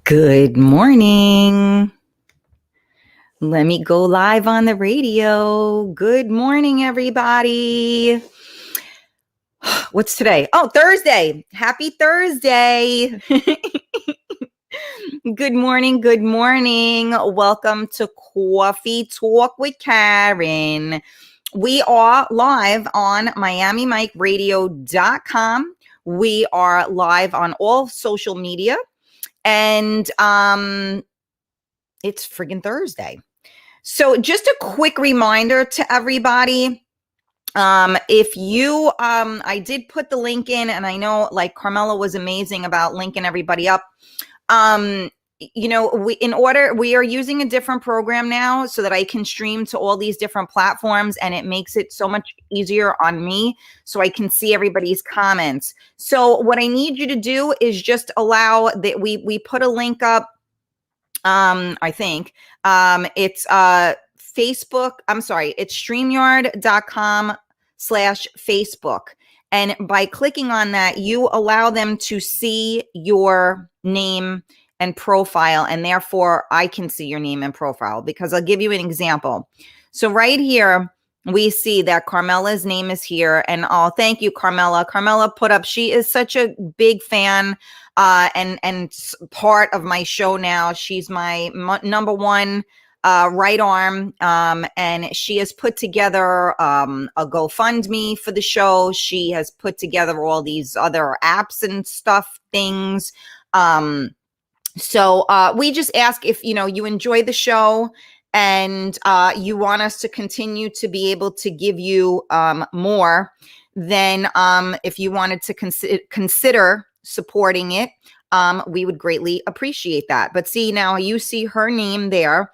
Good morning. Let me go live on the radio. Good morning, everybody. What's today? Oh, Thursday. Happy Thursday. Good morning. Good morning. Welcome to Coffee Talk with Karen. We are live on MiamiMikeRadio.com. We are live on all social media. And it's friggin' Thursday. So just a quick reminder to everybody. If you, I did put the link in, and I know like Carmela was amazing about linking everybody up. We are using a different program now so that I can stream to all these different platforms, and it makes it so much easier on me so I can see everybody's comments. So what I need you to do is just allow that we put a link up. I think it's Facebook. I'm sorry, it's StreamYard.com/Facebook. And by clicking on that, you allow them to see your name and profile, and therefore I can see your name and profile, because I'll give you an example. So right here, we see that Carmela's name is here, and oh, thank you, Carmela. Carmela put up, she is such a big fan and part of my show now. She's my number one right arm, and she has put together a GoFundMe for the show. She has put together all these other apps and stuff, things. So we just ask if, you enjoy the show and you want us to continue to be able to give you more, then if you wanted to consider supporting it, we would greatly appreciate that. But see, now you see her name there,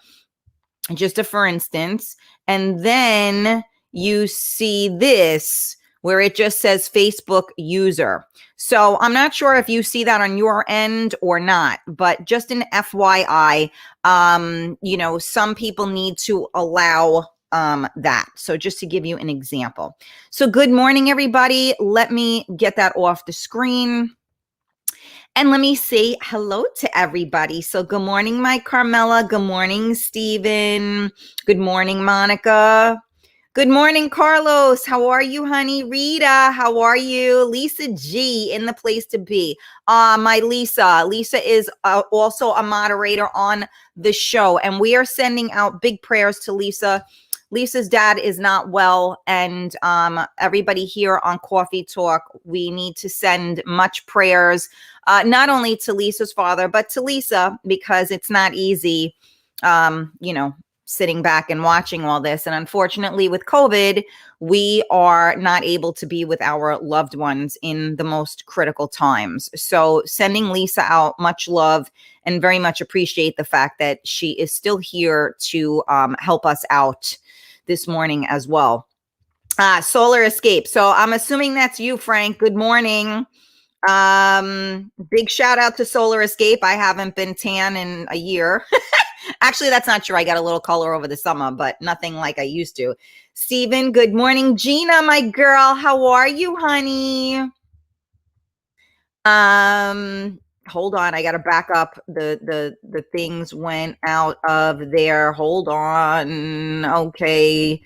just for instance, and then you see this where it just says Facebook user. So I'm not sure if you see that on your end or not, but just an FYI, some people need to allow that. So just to give you an example. So good morning, everybody. Let me get that off the screen. And let me say hello to everybody. So good morning, my Carmela. Good morning, Stephen. Good morning, Monica. Good morning, Carlos. How are you, honey? Rita, how are you? Lisa G in the place to be. My Lisa. Lisa is also a moderator on the show, and we are sending out big prayers to Lisa. Lisa's dad is not well, and everybody here on Coffee Talk, we need to send much prayers, not only to Lisa's father, but to Lisa, because it's not easy, sitting back and watching all this. And unfortunately, with COVID, we are not able to be with our loved ones in the most critical times. So sending Lisa out much love, and very much appreciate the fact that she is still here to help us out this morning as well. Solar Escape. So I'm assuming that's you, Frank. Good morning. Big shout out to Solar Escape. I haven't been tan in a year. Actually, that's not true. I got a little color over the summer, but nothing like I used to. Stephen, good morning. Gina, my girl, how are you, honey? Hold on, I got to back up. The things went out of there. Hold on. Okay,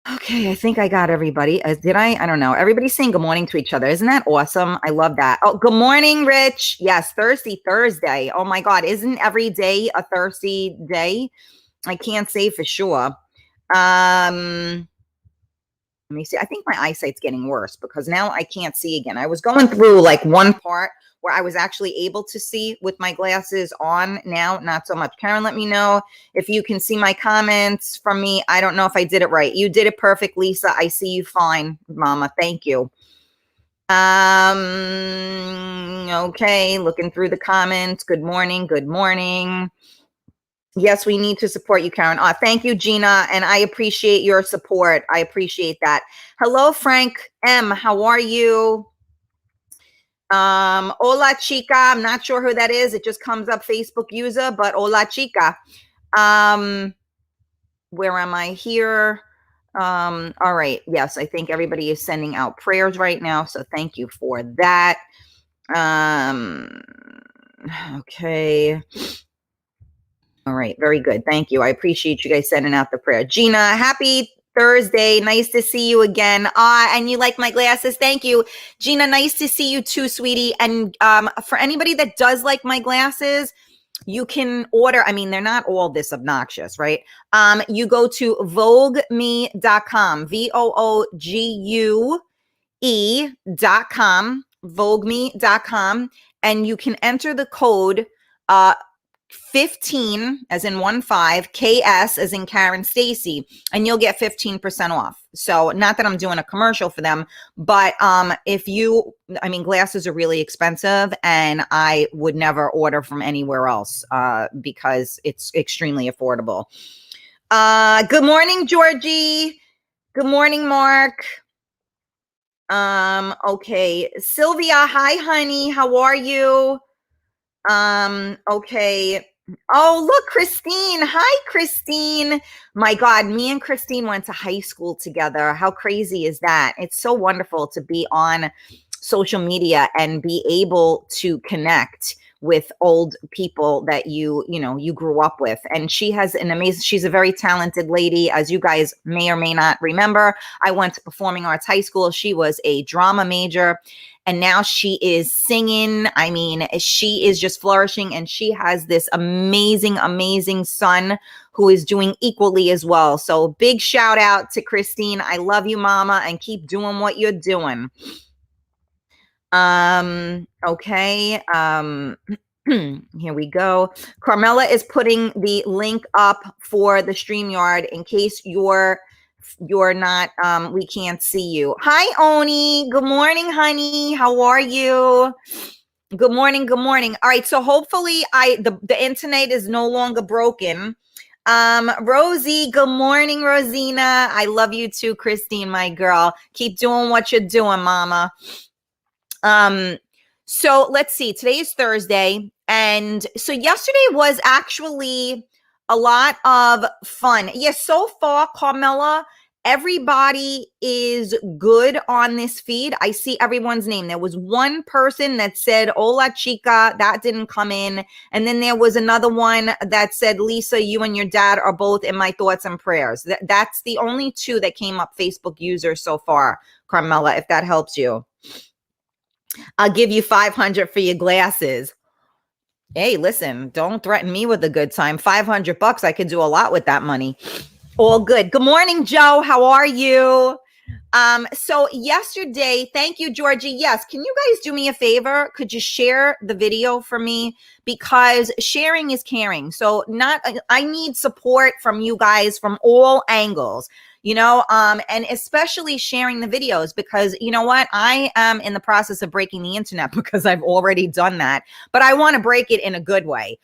I think I got everybody. Did I? I don't know. Everybody's saying good morning to each other. Isn't that awesome? I love that. Oh, good morning, Rich. Yes, Thursday. Oh my God, isn't every day a thirsty day? I can't say for sure. Let me see. I think my eyesight's getting worse because now I can't see again. I was going through like one part where I was actually able to see with my glasses on. Now, not so much. Karen, let me know if you can see my comments from me. I don't know if I did it right. You did it perfect, Lisa. I see you fine, Mama. Thank you. Okay, looking through the comments. Good morning. Good morning. Yes, we need to support you, Karen. Thank you, Gina, and I appreciate your support. I appreciate that. Hello, Frank M. How are you? Hola, chica. I'm not sure who that is. It just comes up Facebook user, but hola, chica. Where am I here? All right. Yes, I think everybody is sending out prayers right now, so thank you for that. Okay. All right. Very good. Thank you. I appreciate you guys sending out the prayer. Gina, happy Thursday. Nice to see you again. And you like my glasses. Thank you. Gina, nice to see you too, sweetie. And for anybody that does like my glasses, you can order. I mean, they're not all this obnoxious, right? You go to vogueme.com, VOOGUE.com, vogueme.com, and you can enter the code 15 as in 15 KS as in Karen Stacy, and you'll get 15% off. So not that I'm doing a commercial for them, but if you, I mean, glasses are really expensive and I would never order from anywhere else because it's extremely affordable. Good morning, Georgie. Good morning, Mark. Okay. Sylvia, hi, honey. How are you? Okay. Oh, look, Christine. Hi, Christine. My God, me and Christine went to high school together. How crazy is that? It's so wonderful to be on social media and be able to connect with old people that you grew up with. And she has she's a very talented lady. As you guys may or may not remember, I went to performing arts high school. She was a drama major. And now she is singing. I mean, she is just flourishing, and she has this amazing, amazing son who is doing equally as well. So big shout out to Christine. I love you, mama, and keep doing what you're doing. Okay. Here we go. Carmela is putting the link up for the StreamYard in case you're not, we can't see you. Hi, Oni. Good morning, honey. How are you? Good morning. Good morning. All right. So hopefully the internet is no longer broken. Rosie, good morning, Rosina. I love you too, Christine, my girl. Keep doing what you're doing, mama. So let's see. Today is Thursday. And so yesterday was actually a lot of fun. Yes, so far, Carmela, everybody is good on this feed. I see everyone's name. There was one person that said, Hola chica, that didn't come in. And then there was another one that said, Lisa, you and your dad are both in my thoughts and prayers. That's the only two that came up Facebook users so far, Carmela, if that helps you. I'll give you 500 for your glasses. Hey, listen, don't threaten me with a good time. $500, I could do a lot with that money. All good. Good morning, Joe. How are you? So yesterday, thank you, Georgie. Yes. Can you guys do me a favor? Could you share the video for me? Because sharing is caring. So I need support from you guys from all angles, and especially sharing the videos, because you know what? I am in the process of breaking the internet because I've already done that, but I want to break it in a good way.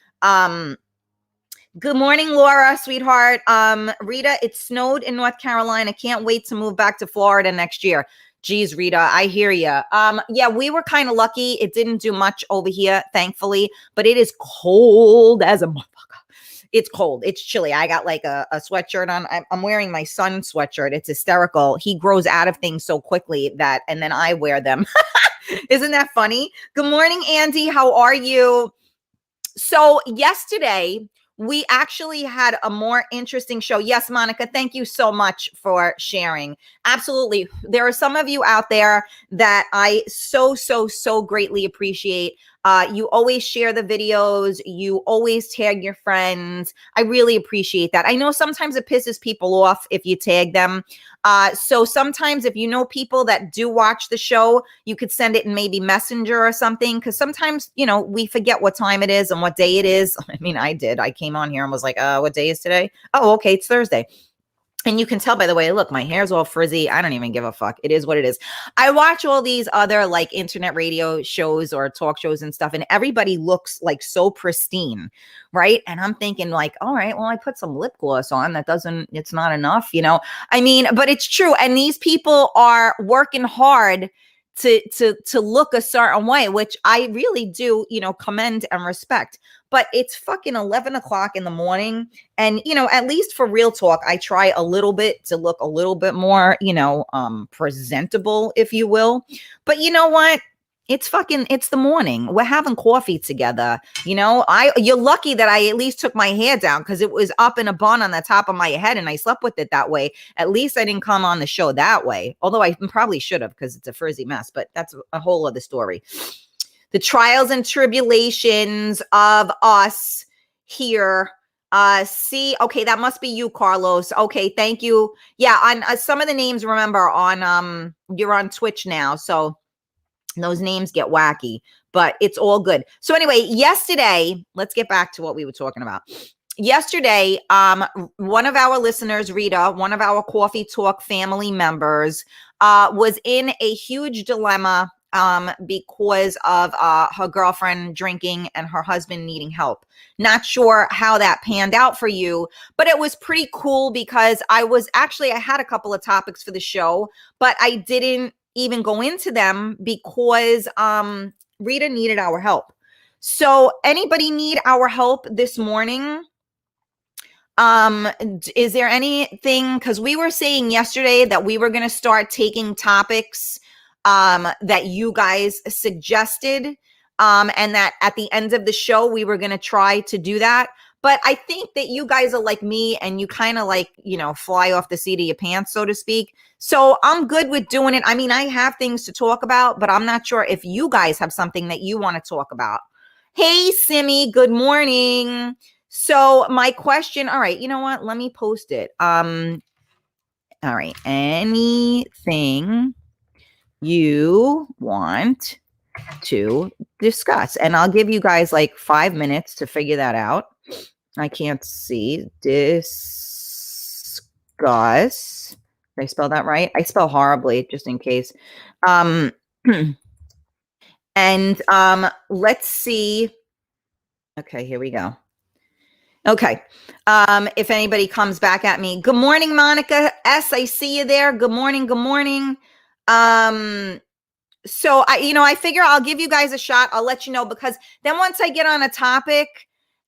Good morning, Laura, sweetheart. Rita, it snowed in North Carolina. Can't wait to move back to Florida next year. Geez, Rita, I hear you. Yeah, we were kind of lucky. It didn't do much over here, thankfully, but it is cold as a motherfucker. It's cold. It's chilly. I got like a sweatshirt on. I'm wearing my son's sweatshirt. It's hysterical. He grows out of things so quickly and then I wear them. Isn't that funny? Good morning, Andy. How are you? So yesterday, we actually had a more interesting show. Yes, Monica, thank you so much for sharing. Absolutely. There are some of you out there that I so greatly appreciate. You always share the videos. You always tag your friends. I really appreciate that. I know sometimes it pisses people off if you tag them. So sometimes if you know people that do watch the show, you could send it in maybe Messenger or something. Because sometimes, we forget what time it is and what day it is. I mean, I did. I came on here and was like, what day is today? Oh, okay. It's Thursday. And you can tell by the way I look, my hair's all frizzy. I don't even give a fuck. It is what it is. I watch all these other like internet radio shows or talk shows and stuff, and everybody looks like so pristine, right? And I'm thinking like, all right, well, I put some lip gloss on. It's not enough, I mean, but it's true. And these people are working hard to look a certain way, which I really do, commend and respect. But it's fucking 11 o'clock in the morning. And, at least for Real Talk, I try a little bit to look a little bit more, presentable, if you will. But you know what? it's the morning. We're having coffee together. You're lucky that I at least took my hair down because it was up in a bun on the top of my head and I slept with it that way. At least I didn't come on the show that way. Although I probably should have because it's a frizzy mess, but that's a whole other story. The trials and tribulations of us here. See, okay, that must be you, Carlos. Okay, thank you. Yeah, on some of the names, remember, on you're on Twitch now, so those names get wacky, but it's all good. So anyway, yesterday, let's get back to what we were talking about. Yesterday, one of our listeners, Rita, one of our Coffee Talk family members, was in a huge dilemma because of her girlfriend drinking and her husband needing help. Not sure how that panned out for you, but it was pretty cool because I had a couple of topics for the show, but I didn't even go into them because Rita needed our help. So anybody need our help this morning? Is there anything, because we were saying yesterday that we were going to start taking topics that you guys suggested, and that at the end of the show we were going to try to do that. But I think that you guys are like me and you kind of like, fly off the seat of your pants, so to speak. So I'm good with doing it. I mean, I have things to talk about, but I'm not sure if you guys have something that you want to talk about. Hey, Simi, good morning. So my question, all right, you know what? Let me post it. All right, anything you want to discuss, and I'll give you guys like 5 minutes to figure that out. I can't see. Discuss. Did I spell that right? I spell horribly, just in case. And let's see. Okay, here we go. Okay. If anybody comes back at me. Good morning, Monica S. I see you there. Good morning. Good morning. So I figure I'll give you guys a shot. I'll let you know, because then once I get on a topic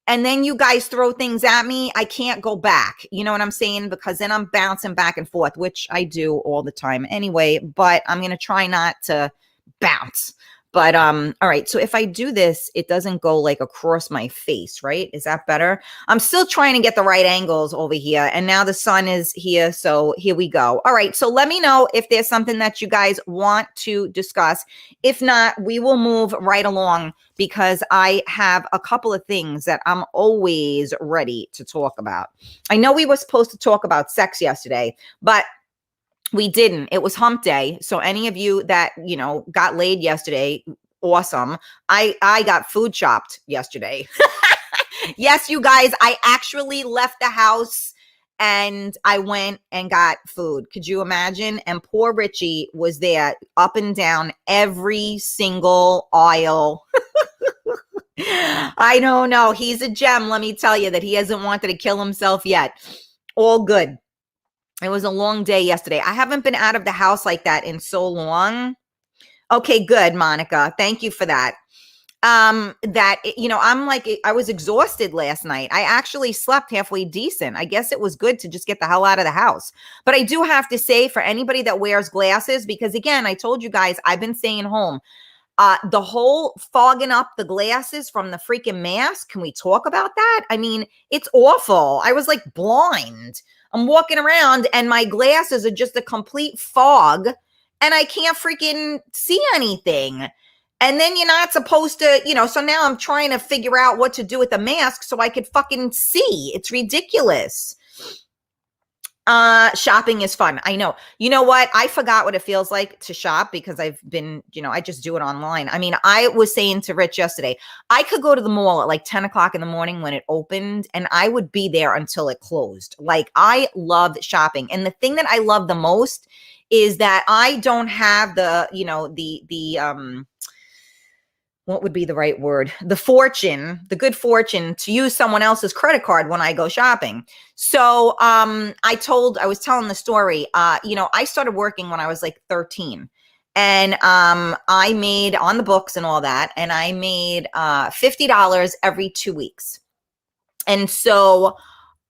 and then you guys throw things at me, I can't go back. You know what I'm saying? Because then I'm bouncing back and forth, which I do all the time anyway, but I'm going to try not to bounce. But all right, so if I do this, it doesn't go like across my face, right? Is that better? I'm still trying to get the right angles over here, and now the sun is here, so here we go. All right, so let me know if there's something that you guys want to discuss. If not, we will move right along, because I have a couple of things that I'm always ready to talk about. I know we were supposed to talk about sex yesterday, but we didn't. It was hump day. So any of you that, got laid yesterday, awesome. I got food shopped yesterday. Yes, you guys, I actually left the house and I went and got food. Could you imagine? And poor Richie was there up and down every single aisle. I don't know. He's a gem. Let me tell you that he hasn't wanted to kill himself yet. All good. It was a long day yesterday. I haven't been out of the house like that in so long. Okay, good, Monica. Thank you for that. I'm like, I was exhausted last night. I actually slept halfway decent. I guess it was good to just get the hell out of the house. But I do have to say, for anybody that wears glasses, because again, I told you guys, I've been staying home. The whole fogging up the glasses from the freaking mask. Can we talk about that? I mean, it's awful. I was like blind. I'm walking around and my glasses are just a complete fog and I can't freaking see anything. And then you're not supposed to, so now I'm trying to figure out what to do with the mask so I could fucking see. It's ridiculous. Shopping is fun. I know. You know what? I forgot what it feels like to shop because I've been, I just do it online. I mean, I was saying to Rich yesterday, I could go to the mall at like 10 o'clock in the morning when it opened and I would be there until it closed. Like, I loved shopping. And the thing that I love the most is that I don't have the, what would be the right word? The good fortune to use someone else's credit card when I go shopping. So I was telling the story, I started working when I was like 13 and I made on the books and all that. And I made $50 every 2 weeks. And so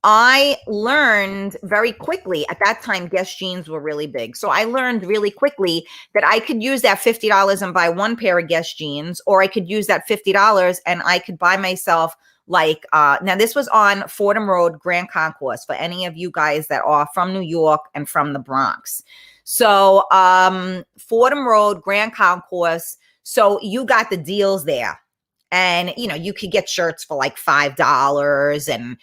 I learned very quickly at that time, Guess jeans were really big. So I learned really quickly that I could use that $50 and buy one pair of Guess jeans, or I could use that $50 and I could buy myself like, now this was on Fordham Road, Grand Concourse, for any of you guys that are from New York and from the Bronx. So, Fordham Road, Grand Concourse. So you got the deals there. And, you could get shirts for like $5 and,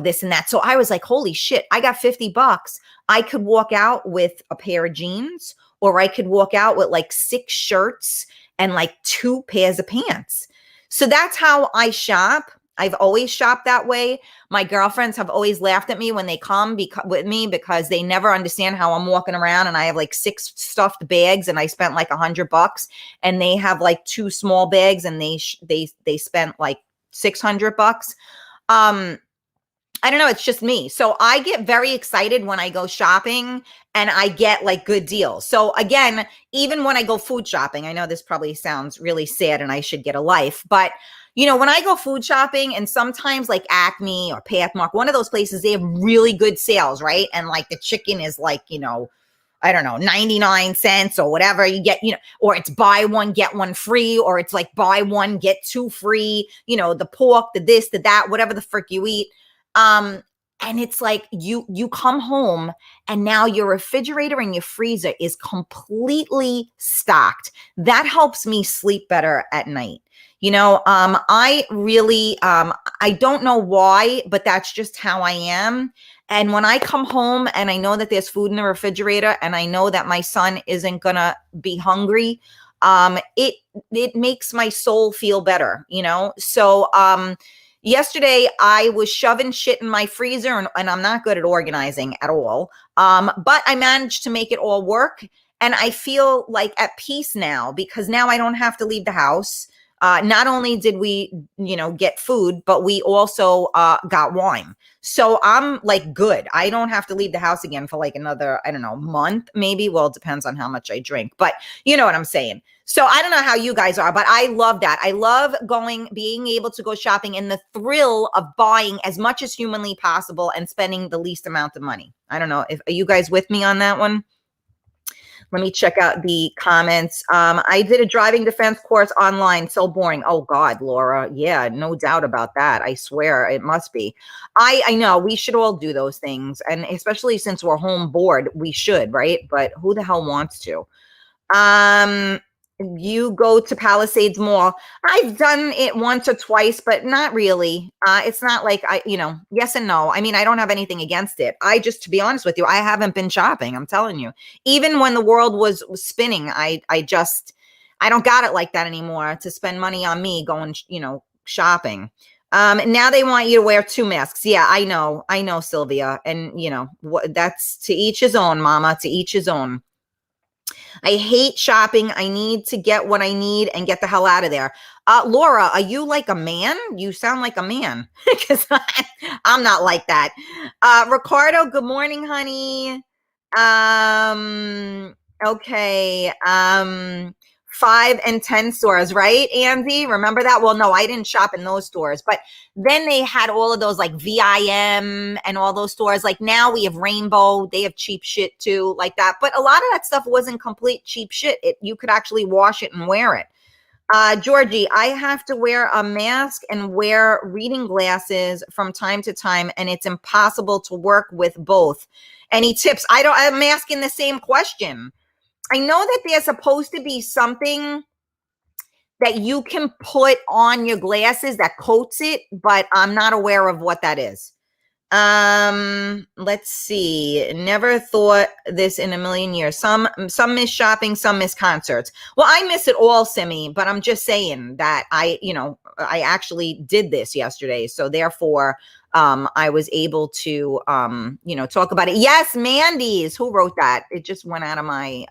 this and that. So I was like, holy shit, I got $50. I could walk out with a pair of jeans, or I could walk out with like 6 shirts and like 2 pairs of pants. So that's how I shop. I've always shopped that way. My girlfriends have always laughed at me when they come with me, because they never understand how I'm walking around and I have like 6 stuffed bags and I spent like $100, and they have like 2 small bags and they spent like $600. I don't know. It's just me. So I get very excited when I go shopping and I get like good deals. So again, even when I go food shopping, I know this probably sounds really sad and I should get a life, but when I go food shopping, and sometimes like Acme or Pathmark, one of those places, they have really good sales, right? And like the chicken is like, I don't know, 99 cents or whatever you get, or it's buy one, get one free, or it's like buy one, get 2 free, the pork, the this, the that, whatever the frick you eat. And it's like you come home and now your refrigerator and your freezer is completely stocked. That helps me sleep better at night. I really, I don't know why, but that's just how I am. And when I come home and I know that there's food in the refrigerator and I know that my son isn't gonna be hungry, it makes my soul feel better, So, yesterday I was shoving shit in my freezer, and I'm not good at organizing at all. But I managed to make it all work. And I feel like at peace now, because now I don't have to leave the house. Not only did we, get food, but we also got wine. So I'm like good. I don't have to leave the house again for like another, I don't know, month maybe. Well, it depends on how much I drink, but you know what I'm saying. So I don't know how you guys are, but I love that. I love being able to go shopping, and the thrill of buying as much as humanly possible and spending the least amount of money. I don't know, are you guys with me on that one? Let me check out the comments. I did a driving defense course online. So boring. Oh God, Laura. Yeah, no doubt about that. I swear it must be. I know we should all do those things. And especially since we're home bored, we should, right? But who the hell wants to? You go to Palisades Mall. I've done it once or twice, but not really. It's not like yes and no. I mean, I don't have anything against it. To be honest with you, I haven't been shopping. I'm telling you, even when the world was spinning, I don't got it like that anymore to spend money on me going, shopping. Now they want you to wear 2 masks. Yeah, I know, Sylvia. And that's to each his own, mama, to each his own. I hate shopping. I need to get what I need and get the hell out of there. Laura, are you like a man? You sound like a man, because I'm not like that. Ricardo, good morning, honey. Okay. 5 and 10 stores, right, Andy? Remember that? Well, no, I didn't shop in those stores, but then they had all of those like VIM and all those stores. Like now we have Rainbow. They have cheap shit too, like that. But a lot of that stuff wasn't complete cheap shit. You could actually wash it and wear it. Georgie, I have to wear a mask and wear reading glasses from time to time, and it's impossible to work with both. Any tips? I'm asking the same question. I know that there's supposed to be something that you can put on your glasses that coats it, but I'm not aware of what that is. Let's see. Never thought this in a million years. Some miss shopping, some miss concerts. Well, I miss it all, Simi, but I'm just saying that I actually did this yesterday. So therefore, I was able to, talk about it. Yes, Mandy's. Who wrote that? It just went out of my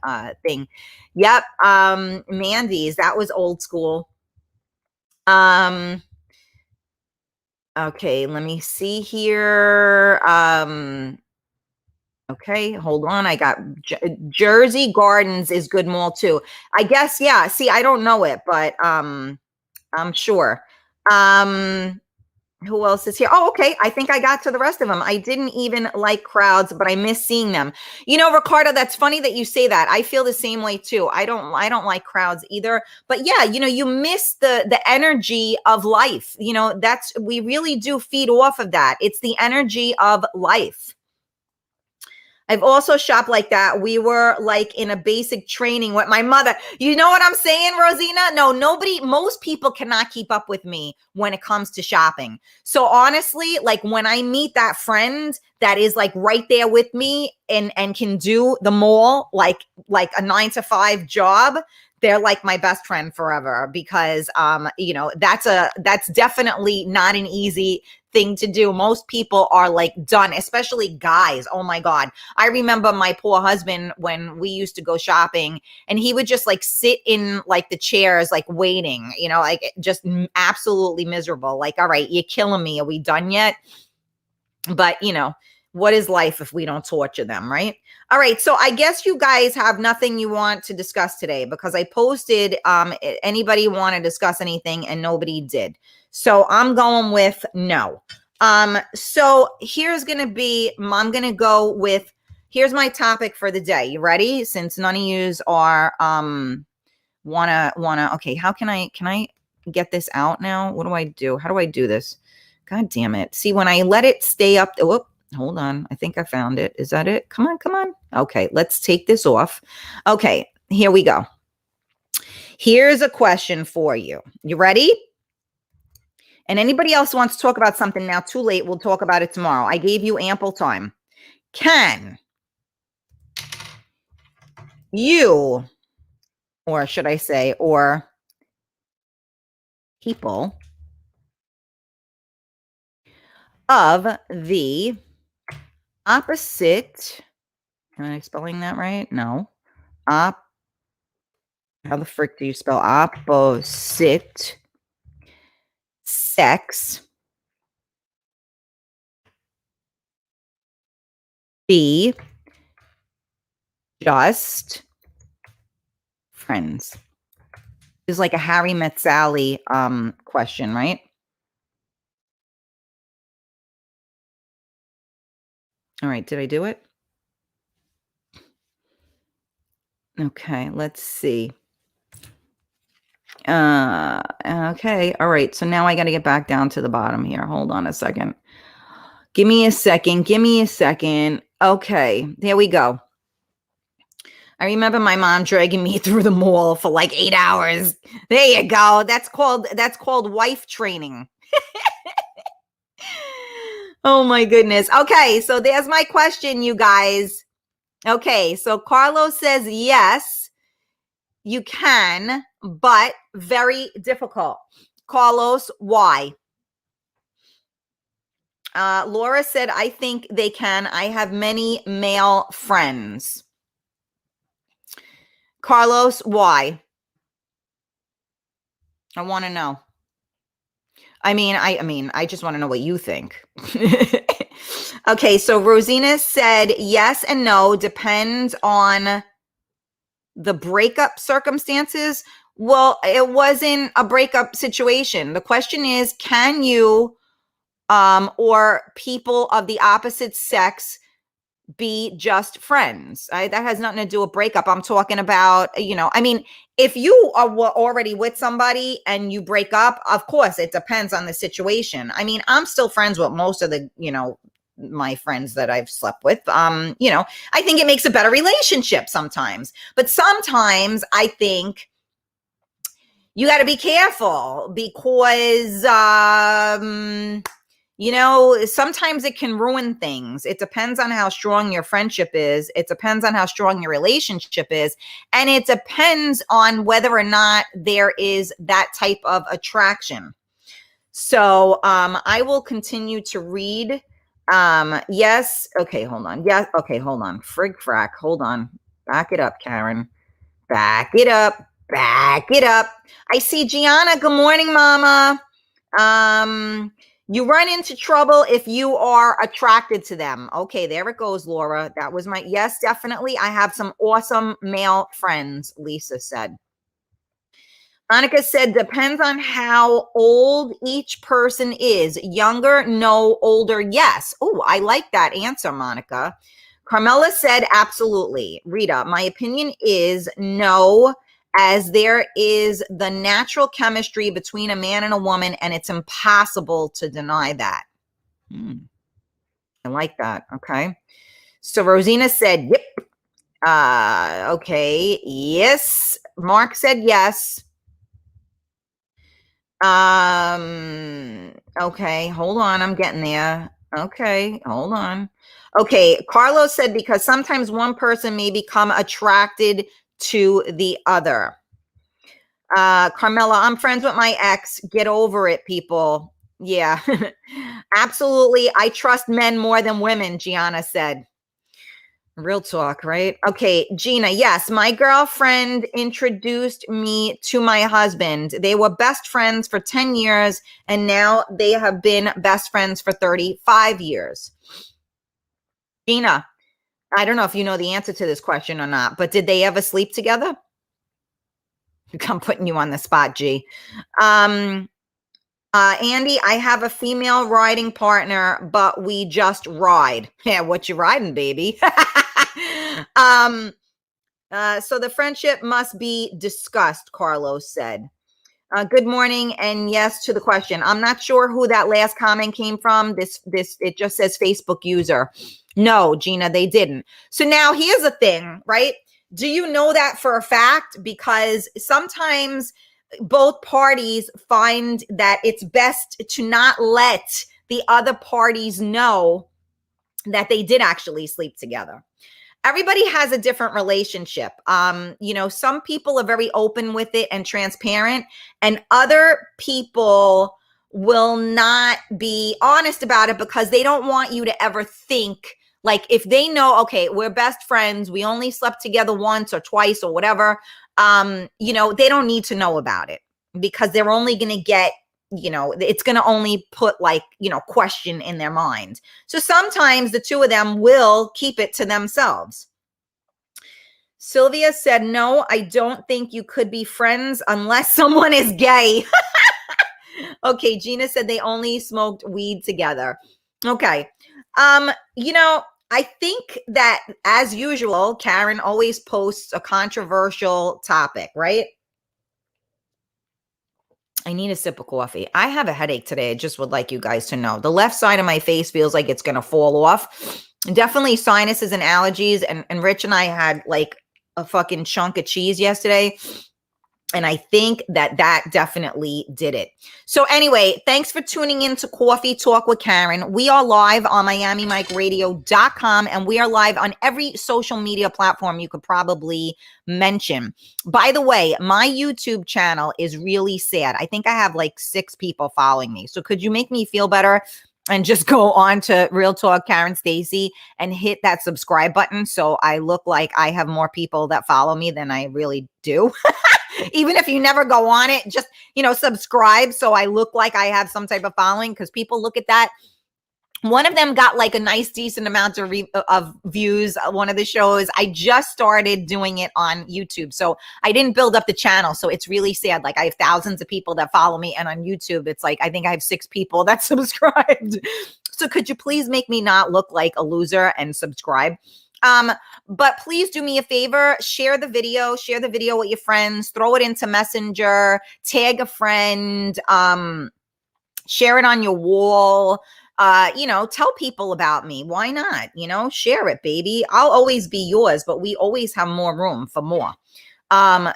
thing. Yep. Mandy's. That was old school. Okay, let me see here. Okay, hold on. I got Jersey Gardens is good mall too. I guess, yeah. See, I don't know it, but I'm sure. Who else is here? Oh, okay. I think I got to the rest of them. I didn't even like crowds, but I miss seeing them. You know, Ricardo, that's funny that you say that. I feel the same way too. I don't like crowds either. But yeah, you know, you miss the energy of life. You know, that's we really do feed off of that. It's the energy of life. I've also shopped like that. We were like in a basic training with my mother. You know what I'm saying, Rosina? No, most people cannot keep up with me when it comes to shopping. So honestly, like when I meet that friend that is like right there with me and can do the mall like a 9 to 5 job, they're like my best friend forever because you know, that's definitely not an easy thing to do. Most people are like done, especially guys. Oh my God. I remember my poor husband when we used to go shopping and he would just like sit in like the chairs, like waiting, you know, like just absolutely miserable. Like, all right, you're killing me. Are we done yet? But you know, what is life if we don't torture them, right? All right, so I guess you guys have nothing you want to discuss today because I posted anybody want to discuss anything and nobody did. So I'm going with no. So here's going to be I'm going to go with here's my topic for the day. You ready? Since none of yous are wanna okay, how can I get this out now? What do I do? How do I do this? God damn it. See, when I let it stay up, whoop, hold on. I think I found it. Is that it? Come on, come on. Okay, let's take this off. Okay, here we go. Here's a question for you. You ready? And anybody else wants to talk about something now, too late. We'll talk about it tomorrow. I gave you ample time. Can you, or should I say, or people of the opposite, am I spelling that right? No. How the frick do you spell opposite sex be just friends? It's like a Harry Met Sally question, right? All right, did I do it? Okay, let's see. Okay, all right. So now I got to get back down to the bottom here. Hold on a second. Give me a second. Give me a second. Okay, there we go. I remember my mom dragging me through the mall for like 8 hours. There you go. That's called wife training. Oh my goodness. Okay, so there's my question, you guys. Okay, so Carlos says yes, you can, but very difficult. Carlos, why? Laura said, I think they can. I have many male friends. Carlos, why? I want to know. I mean, I just want to know what you think. Okay, so Rosina said yes and no, depends on the breakup circumstances. Well, it wasn't a breakup situation. The question is, can you or people of the opposite sex be just friends? That has nothing to do with breakup. I'm talking about, you know, I mean, if you were already with somebody and you break up, of course, it depends on the situation. I mean, I'm still friends with most of the, you know, my friends that I've slept with. You know, I think it makes a better relationship sometimes, but sometimes I think you got to be careful because, you know, sometimes it can ruin things. It depends on how strong your friendship is. It depends on how strong your relationship is. And it depends on whether or not there is that type of attraction. So I will continue to read. Yes. Okay, hold on. Yes. Okay, hold on. Frig frack. Hold on. Back it up, Karen. Back it up. Back it up. I see Gianna. Good morning, Mama. You run into trouble if you are attracted to them. Okay, there it goes, Laura. That was my yes, definitely. I have some awesome male friends, Lisa said. Monica said, depends on how old each person is. Younger, no. Older, yes. Oh, I like that answer, Monica. Carmela said, absolutely. Rita, my opinion is no, as there is the natural chemistry between a man and a woman, and it's impossible to deny that. I like that. Okay. So Rosina said, yep. Okay. Yes. Mark said yes. Okay, hold on, I'm getting there. Okay, hold on. Okay, Carlos said because sometimes one person may become attracted to the other. Carmela, I'm friends with my ex. Get over it, people. Yeah, absolutely. I trust men more than women, Gianna said. Real talk, right? Okay, Gina, yes, my girlfriend introduced me to my husband. They were best friends for 10 years, and now they have been best friends for 35 years. Gina, I don't know if you know the answer to this question or not, but did they ever sleep together? I'm putting you on the spot, G. Andy, I have a female riding partner, but we just ride. Yeah, what you riding, baby? So the friendship must be discussed, Carlos said. Good morning, and yes to the question. I'm not sure who that last comment came from. It just says Facebook user. No, Gina, they didn't. So now here's the thing, right? Do you know that for a fact? Because sometimes both parties find that it's best to not let the other parties know that they did actually sleep together. Everybody has a different relationship. Some people are very open with it and transparent, and other people will not be honest about it because they don't want you to ever think, like, if they know, okay, we're best friends, we only slept together once or twice or whatever, they don't need to know about it because they're only going to get, it's going to only put question in their mind. So sometimes the two of them will keep it to themselves. Sylvia said, no, I don't think you could be friends unless someone is gay. Okay, Gina said they only smoked weed together. Okay. I think that, as usual, Karen always posts a controversial topic, right? I need a sip of coffee. I have a headache today. I just would like you guys to know. The left side of my face feels like it's going to fall off. Definitely sinuses and allergies. And Rich and I had like a fucking chunk of cheese yesterday. And I think that definitely did it. So anyway, thanks for tuning in to Coffee Talk with Karen. We are live on MiamiMikeRadio.com, and we are live on every social media platform you could probably mention. By the way, my YouTube channel is really sad. I think I have like 6 people following me. So could you make me feel better and just go on to Real Talk Karen Stacy and hit that subscribe button so I look like I have more people that follow me than I really do? Even if you never go on it, just, subscribe so I look like I have some type of following, because people look at that. One of them got like a nice, decent amount of views. One of the shows, I just started doing it on YouTube. So I didn't build up the channel. So it's really sad. Like, I have thousands of people that follow me. And on YouTube, it's like, I think I have 6 people that subscribed. So could you please make me not look like a loser and subscribe? But please do me a favor, share the video with your friends, throw it into Messenger, tag a friend, share it on your wall, tell people about me. Why not? Share it, baby. I'll always be yours, but we always have more room for more.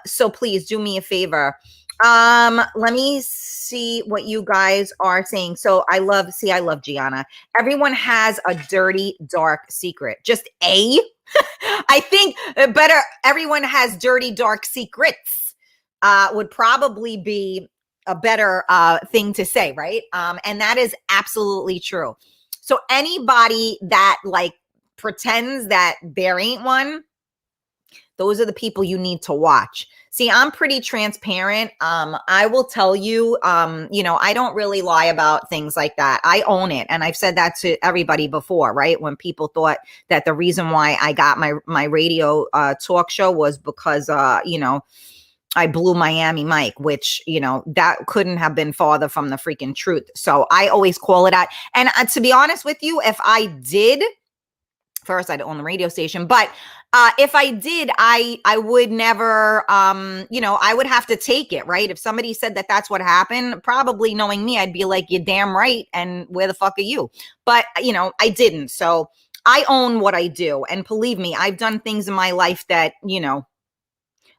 So please do me a favor. Let me see what you guys are saying. So I love Gianna. Everyone has a dirty, dark secret. Just I think better. Everyone has dirty, dark secrets, would probably be a better thing to say, right? And that is absolutely true. So anybody that pretends that there ain't one, those are the people you need to watch. See, I'm pretty transparent. I will tell you, I don't really lie about things like that. I own it. And I've said that to everybody before, right? When people thought that the reason why I got my radio talk show was because, I blew Miami Mike, which, that couldn't have been farther from the freaking truth. So I always call it out. And to be honest with you, if I did, first I'd own the radio station, but if I did, I would never, I would have to take it, right? If somebody said that that's what happened, probably knowing me, I'd be like, you're damn right. And where the fuck are you? But, I didn't. So I own what I do. And believe me, I've done things in my life that,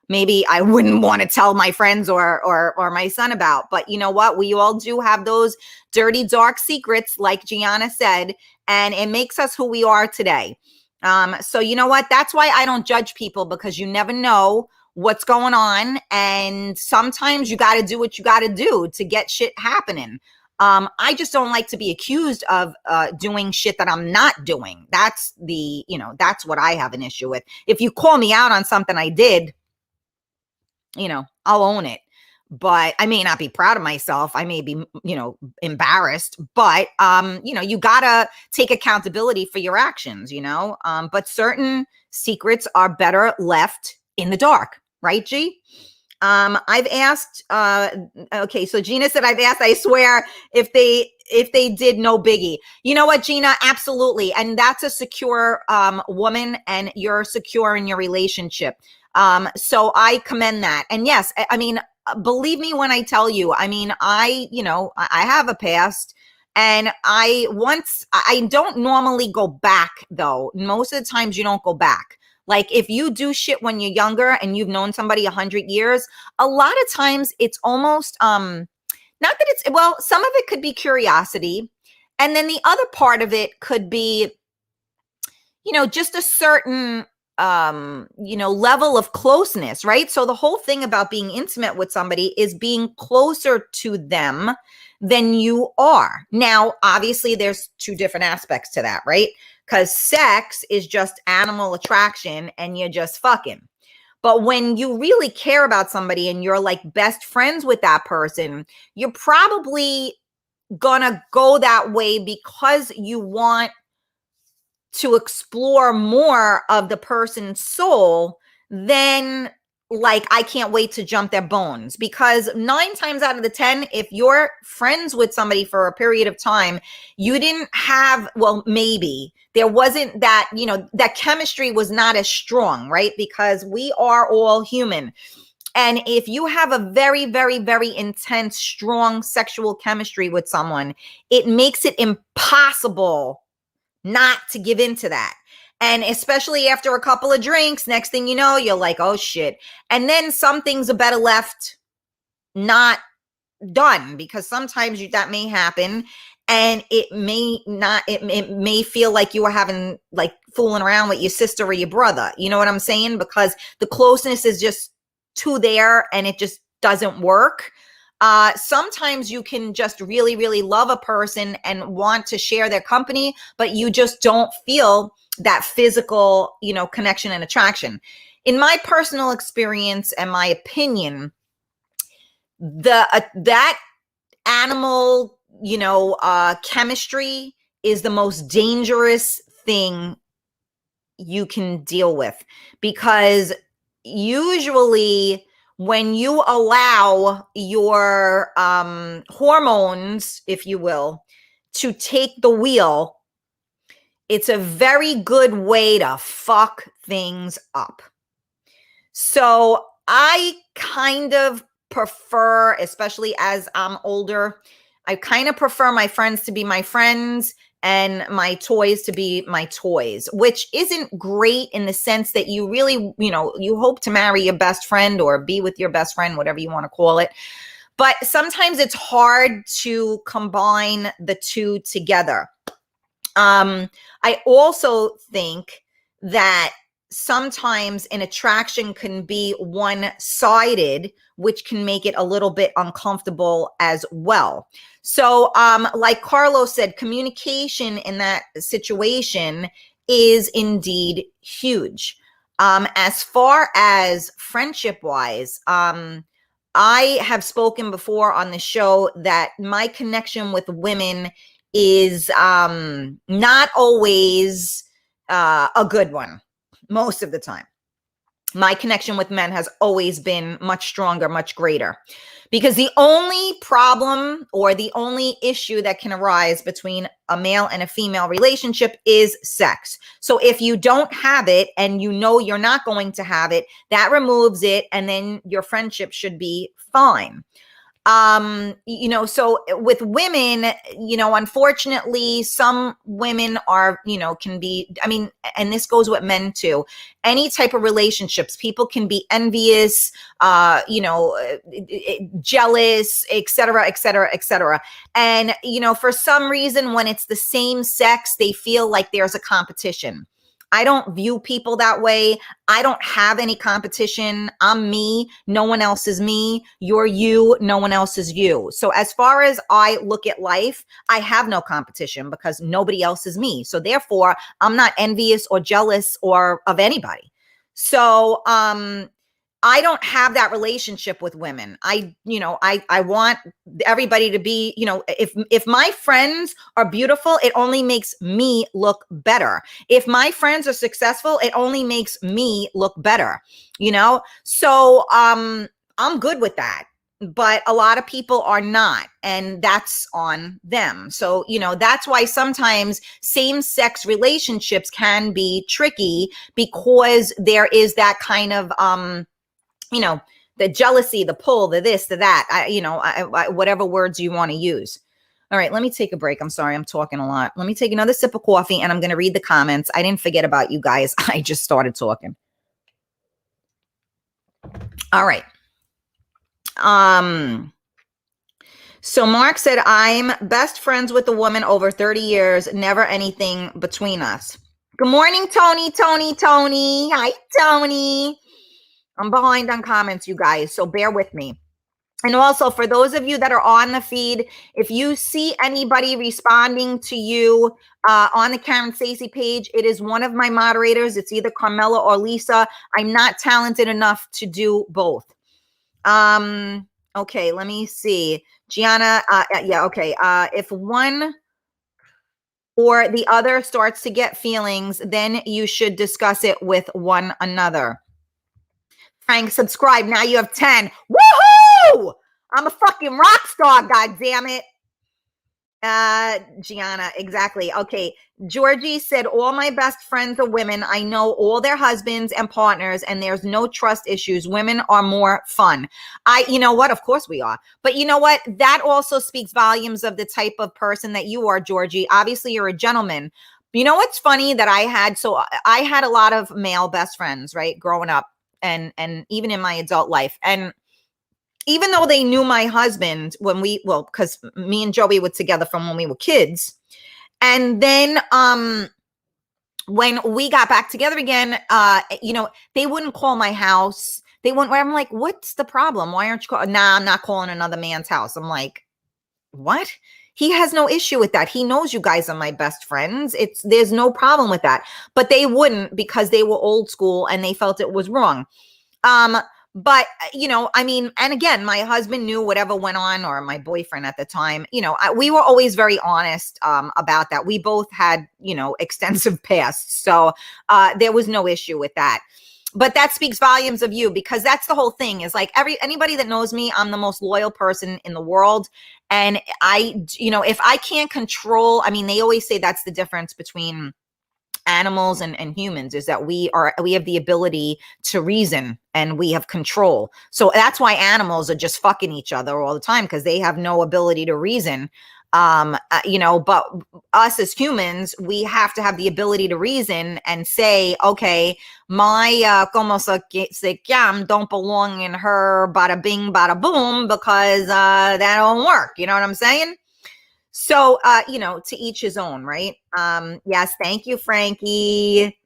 maybe I wouldn't want to tell my friends or my son about. But you know what? We all do have those dirty, dark secrets, like Gianna said, and it makes us who we are today. So you know what? That's why I don't judge people, because you never know what's going on. And sometimes you got to do what you got to do to get shit happening. I just don't like to be accused of doing shit that I'm not doing. That's that's what I have an issue with. If you call me out on something I did, I'll own it, but I may not be proud of myself. I may be, embarrassed, but, you gotta take accountability for your actions, but certain secrets are better left in the dark, right, G? I've asked, okay, so Gina said, I've asked, I swear, if they did, no biggie. You know what, Gina? Absolutely. And that's a secure woman, and you're secure in your relationship. So I commend that. And yes, I mean, believe me when I tell you, I mean, I have a past, and I don't normally go back though. Most of the times you don't go back. Like if you do shit when you're younger and you've known somebody 100 years, a lot of times it's almost, not that it's, well, some of it could be curiosity. And then the other part of it could be, just a certain, level of closeness, right? So the whole thing about being intimate with somebody is being closer to them than you are. Now, obviously there's two different aspects to that, right? Because sex is just animal attraction and you're just fucking. But when you really care about somebody and you're like best friends with that person, you're probably gonna go that way because you want to explore more of the person's soul than like, I can't wait to jump their bones. Because 9 times out of the 10, if you're friends with somebody for a period of time, you didn't have, well, maybe there wasn't that, that chemistry was not as strong, right? Because we are all human. And if you have a very, very, very intense, strong sexual chemistry with someone, it makes it impossible not to give into that. And especially after a couple of drinks, next thing you know, you're like, oh shit. And then some things are better left not done, because sometimes that may happen and it may not, it may feel like you were having, like, fooling around with your sister or your brother. You know what I'm saying? Because the closeness is just too there and it just doesn't work. Sometimes you can just really, really love a person and want to share their company, but you just don't feel that physical, connection and attraction. In my personal experience and my opinion, that animal, chemistry is the most dangerous thing you can deal with, because usually when you allow your hormones, if you will, to take the wheel, it's a very good way to fuck things up. So I kind of prefer, especially as I'm older, I kind of prefer my friends to be my friends and my toys to be my toys, which isn't great in the sense that you really, you hope to marry your best friend or be with your best friend, whatever you want to call it. But sometimes it's hard to combine the two together. I also think that sometimes an attraction can be one-sided, which can make it a little bit uncomfortable as well. So like Carlos said, communication in that situation is indeed huge. As far as friendship-wise, I have spoken before on the show that my connection with women is not always a good one most of the time. My connection with men has always been much stronger, much greater. Because the only problem or the only issue that can arise between a male and a female relationship is sex. So if you don't have it and you know you're not going to have it, that removes it, and then your friendship should be fine. So with women, unfortunately, some women are, can be, and this goes with men too. Any type of relationships, people can be envious, jealous, et cetera, et cetera, et cetera. And, for some reason, when it's the same sex, they feel like there's a competition. I don't view people that way. I don't have any competition. I'm me. No one else is me. You're you. No one else is you. So as far as I look at life, I have no competition because nobody else is me. So therefore, I'm not envious or jealous or of anybody. So, I don't have that relationship with women. I want everybody to be, if my friends are beautiful, it only makes me look better. If my friends are successful, it only makes me look better, So, I'm good with that. But a lot of people are not, and that's on them. So, that's why sometimes same-sex relationships can be tricky because there is that kind of, the jealousy, the pull, the this, the that, whatever words you want to use. All right, let me take a break. I'm sorry, I'm talking a lot. Let me take another sip of coffee and I'm going to read the comments. I didn't forget about you guys. I just started talking. All right. So Mark said, I'm best friends with a woman over 30 years, never anything between us. Good morning, Tony. Hi, Tony. I'm behind on comments, you guys, so bear with me. And also, for those of you that are on the feed, if you see anybody responding to you on the Karen Stacey page, it is one of my moderators. It's either Carmela or Lisa. I'm not talented enough to do both. Okay, let me see. Gianna, okay. If one or the other starts to get feelings, then you should discuss it with one another. Frank, subscribe. Now you have 10. Woohoo! I'm a fucking rock star, god damn it. Gianna, exactly. Okay. Georgie said, all my best friends are women. I know all their husbands and partners, and there's no trust issues. Women are more fun. You know what? Of course we are. But you know what? That also speaks volumes of the type of person that you are, Georgie. Obviously, you're a gentleman. You know what's funny that I had a lot of male best friends, right, growing up and even in my adult life. And even though they knew my husband because me and Joey were together from when we were kids. And then when we got back together again, they wouldn't call my house. They wouldn't. I'm like, what's the problem? Why aren't you calling? Nah, I'm not calling another man's house. I'm like, what? He has no issue with that. He knows you guys are my best friends. There's no problem with that. But they wouldn't because they were old school and they felt it was wrong. But, and again, my husband knew whatever went on, or my boyfriend at the time, we were always very honest about that. We both had, extensive pasts. So there was no issue with that. But that speaks volumes of you, because that's the whole thing is like anybody that knows me, I'm the most loyal person in the world. And if I can't control, they always say that's the difference between animals and humans, is that we have the ability to reason and we have control. So that's why animals are just fucking each other all the time, because they have no ability to reason. But us as humans, we have to have the ability to reason and say, okay, my como se llama don't belong in her bada bing bada boom, because that don't work. You know what I'm saying? So, to each his own, right? Yes. Thank you, Frankie.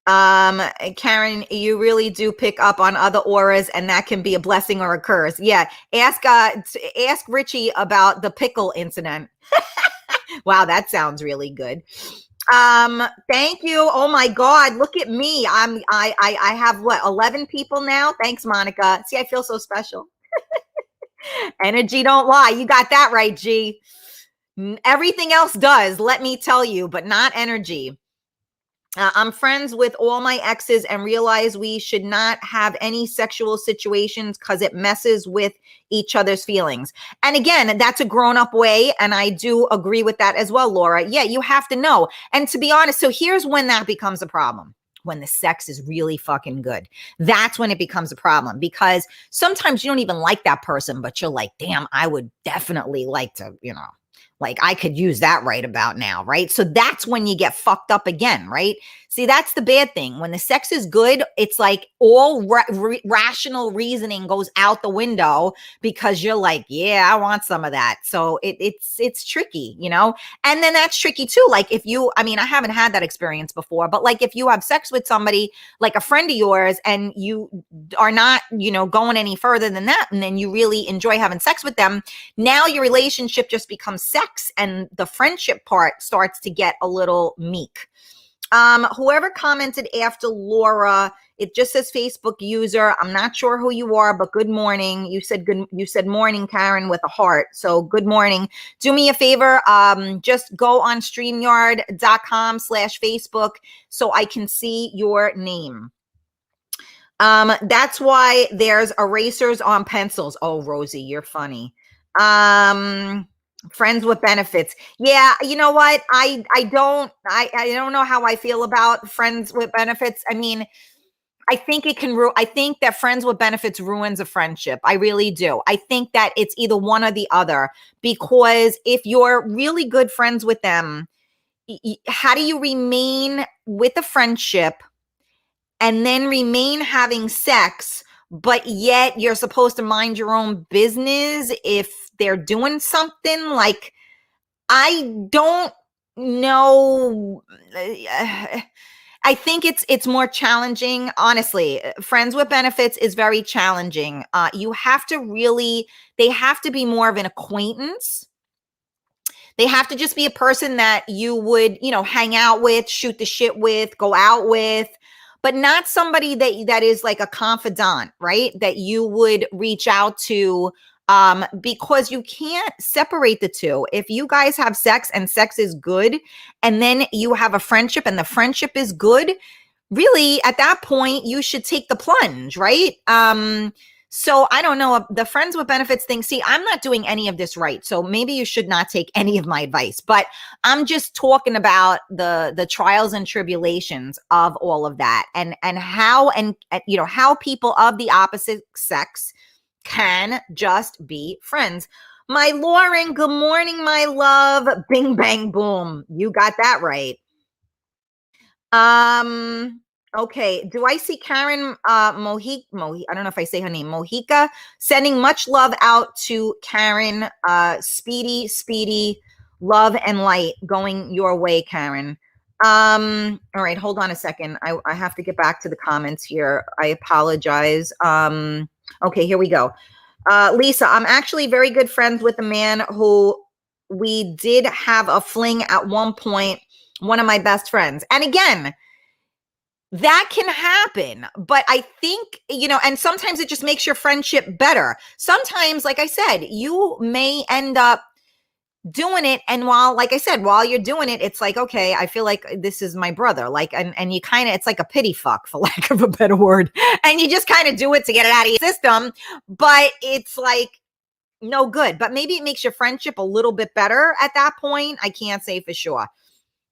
Karen, you really do pick up on other auras, and that can be a blessing or a curse. Yeah. Ask Richie about the pickle incident. Wow. That sounds really good. Thank you. Oh my God. Look at me. I have 11 people now. Thanks, Monica. See, I feel so special. Energy don't lie. You got that right, G. Everything else does, let me tell you, but not energy. I'm friends with all my exes and realize we should not have any sexual situations because it messes with each other's feelings. And again, that's a grown up way. And I do agree with that as well, Laura. Yeah, you have to know. And to be honest, so here's when that becomes a problem. When the sex is really fucking good. That's when it becomes a problem, because sometimes you don't even like that person, but you're like, damn, I would definitely like to, like I could use that right about now, right? So that's when you get fucked up again, right? See, that's the bad thing. When the sex is good, it's like all rational reasoning goes out the window because you're like, yeah, I want some of that. So it's tricky, And then that's tricky too. Like if you, I mean, I haven't had that experience before, but like if you have sex with somebody, like a friend of yours, and you are not, going any further than that, and then you really enjoy having sex with them, now your relationship just becomes sex, and the friendship part starts to get a little meek. Whoever commented after Laura, it just says Facebook user. I'm not sure who you are, but good morning. You said good. You said morning, Karen, with a heart. So good morning. Do me a favor. Just go on StreamYard.com/Facebook so I can see your name. That's why there's erasers on pencils. Oh, Rosie, you're funny. Friends with benefits. Yeah, you know what? I don't know how I feel about friends with benefits. I mean, I think it can I think that friends with benefits ruins a friendship. I really do. I think that it's either one or the other, because if you're really good friends with them, how do you remain with a friendship and then remain having sex, but yet you're supposed to mind your own business if they're doing something? Like, I don't know. I think it's more challenging, honestly. Friends with benefits is very challenging. You have to really, they have to be more of an acquaintance. They have to just be a person that you would, hang out with, shoot the shit with, go out with, but not somebody that is like a confidant, right? That you would reach out to, because you can't separate the two. If you guys have sex and sex is good, and then you have a friendship and the friendship is good, really at that point you should take the plunge, right? So I don't know, the friends with benefits thing. See, I'm not doing any of this right. So maybe you should not take any of my advice, but I'm just talking about the trials and tribulations of all of that, and how, and how people of the opposite sex can just be friends. My Lauren, good morning, my love. Bing, bang, boom. You got that right. Okay. Do I see Karen I don't know if I say her name, Mojica, sending much love out to Karen. Speedy love and light going your way, Karen. All right, hold on a second. I have to get back to the comments here. I apologize. Okay, here we go. Lisa, I'm actually very good friends with a man who we did have a fling at one point, one of my best friends. And again, that can happen, but I think, and sometimes it just makes your friendship better. Sometimes, like I said, you may end up doing it, and like I said, while you're doing it, it's like, okay, I feel like this is my brother, like, and you kind of, it's like a pity fuck, for lack of a better word, and you just kind of do it to get it out of your system, but it's like no good. But maybe it makes your friendship a little bit better at that point. I can't say for sure.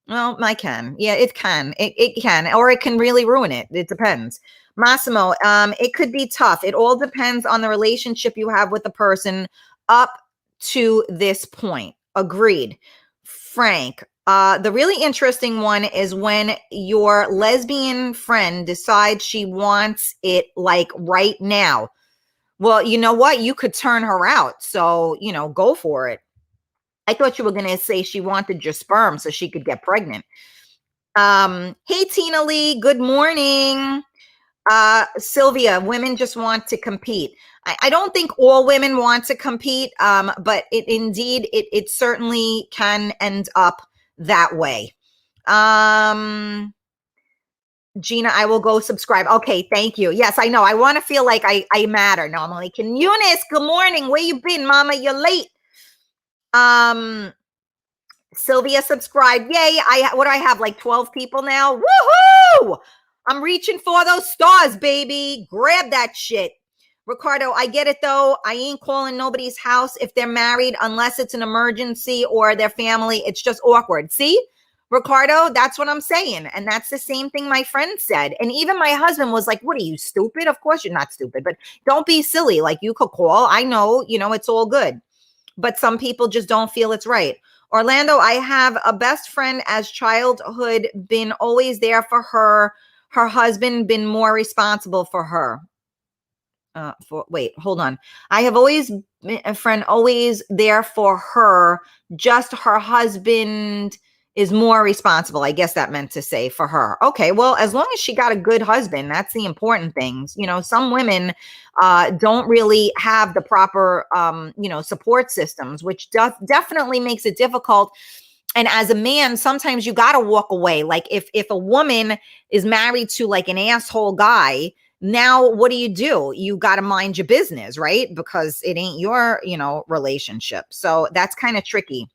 Well, I can. Yeah, it can. It can, or it can really ruin it. It depends. Massimo, it could be tough. It all depends on the relationship you have with the person up to this point. Agreed. Frank, the really interesting one is when your lesbian friend decides she wants it like right now. Well, you know what? You could turn her out. So, go for it. I thought you were going to say she wanted your sperm so she could get pregnant. Hey, Tina Lee, good morning. Sylvia, women just want to compete. I don't think all women want to compete, but it certainly can end up that way. Gina, I will go subscribe. Okay, thank you. Yes, I know. I want to feel like I matter normally. Can Eunice, good morning. Where you been, mama? You're late. Sylvia subscribed. Yay. What do I have? Like 12 people now? Woohoo! I'm reaching for those stars, baby. Grab that shit. Ricardo, I get it though. I ain't calling nobody's house if they're married unless it's an emergency or their family. It's just awkward. See? Ricardo, that's what I'm saying. And that's the same thing my friend said. And even my husband was like, what are you, stupid? Of course you're not stupid, but don't be silly. Like, you could call. I know, it's all good. But some people just don't feel it's right. Orlando, I have a best friend as childhood, been always there for her. Her husband been more responsible for her. Wait, hold on. I have always been a friend, always there for her. Just her husband is more responsible. I guess that meant to say for her. Okay, well, as long as she got a good husband, that's the important things. Some women don't really have the proper, support systems, which definitely makes it difficult. And as a man, sometimes you got to walk away. Like if a woman is married to like an asshole guy, now what do? You got to mind your business, right? Because it ain't your, relationship. So that's kind of tricky.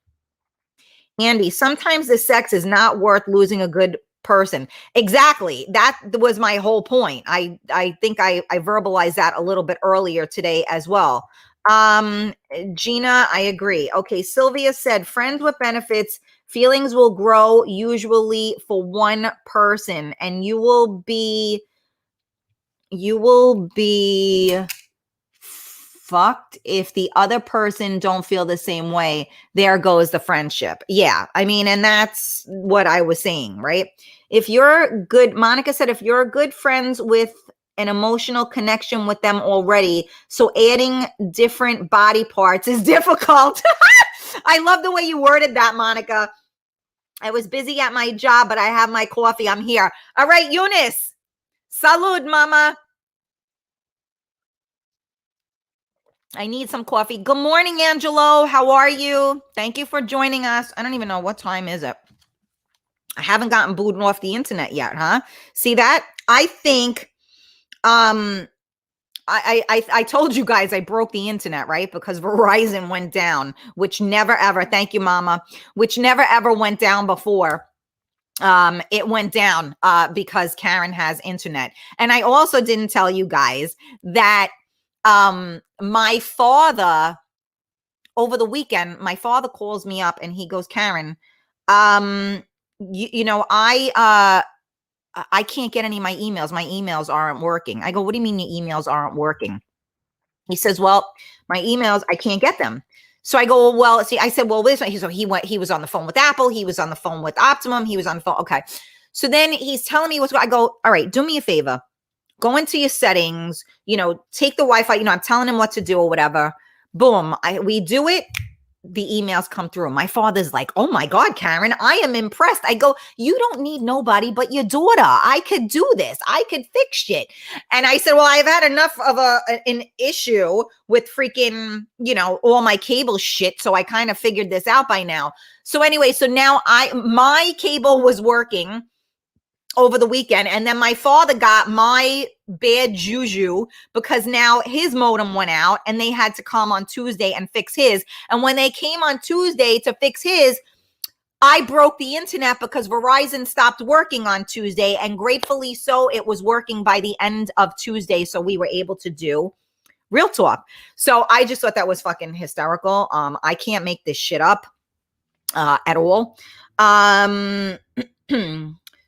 Andy, sometimes the sex is not worth losing a good person. Exactly. That was my whole point. I think I verbalized that a little bit earlier today as well. Gina, I agree. Okay. Sylvia said, friends with benefits, feelings will grow usually for one person, and you will be fucked if the other person don't feel the same way. There goes the friendship. Yeah. I mean, and that's what I was saying, right? If you're good, Monica said, if you're good friends with an emotional connection with them already, so adding different body parts is difficult. I love the way you worded that, Monica. I was busy at my job, but I have my coffee. I'm here. All right, Eunice. Salud, mama. I need some coffee. Good morning, Angelo. How are you? Thank you for joining us. I don't even know what time is it. I haven't gotten booted off the internet yet, huh? See that? I think I told you guys I broke the internet, right? Because Verizon went down, which never ever, thank you, mama, which never ever went down before. It went down because Karen has internet. And I also didn't tell you guys that my father, over the weekend, my father calls me up and he goes, Karen, I can't get any of my emails. My emails aren't working. I go, what do you mean your emails aren't working? He says, well, my emails, I can't get them. So I go, well, see, I said, well, this one, he was on the phone with Apple. He was on the phone with Optimum. He was on the phone. Okay. So then he's telling me I go, all right, do me a favor. Go into your settings, take the Wi-Fi, I'm telling him what to do or whatever. Boom. We do it. The emails come through. My father's like, oh my God, Karen, I am impressed. I go, you don't need nobody but your daughter. I could do this. I could fix shit. And I said, well, I've had enough of an issue with freaking, all my cable shit. So I kind of figured this out by now. So anyway, so now my cable was working over the weekend, and then my father got my bad juju because now his modem went out and they had to come on Tuesday and fix his. And when they came on Tuesday to fix his, I broke the internet because Verizon stopped working on Tuesday, and gratefully so, it was working by the end of Tuesday. So we were able to do Real Talk. So I just thought that was fucking hysterical. I can't make this shit up at all.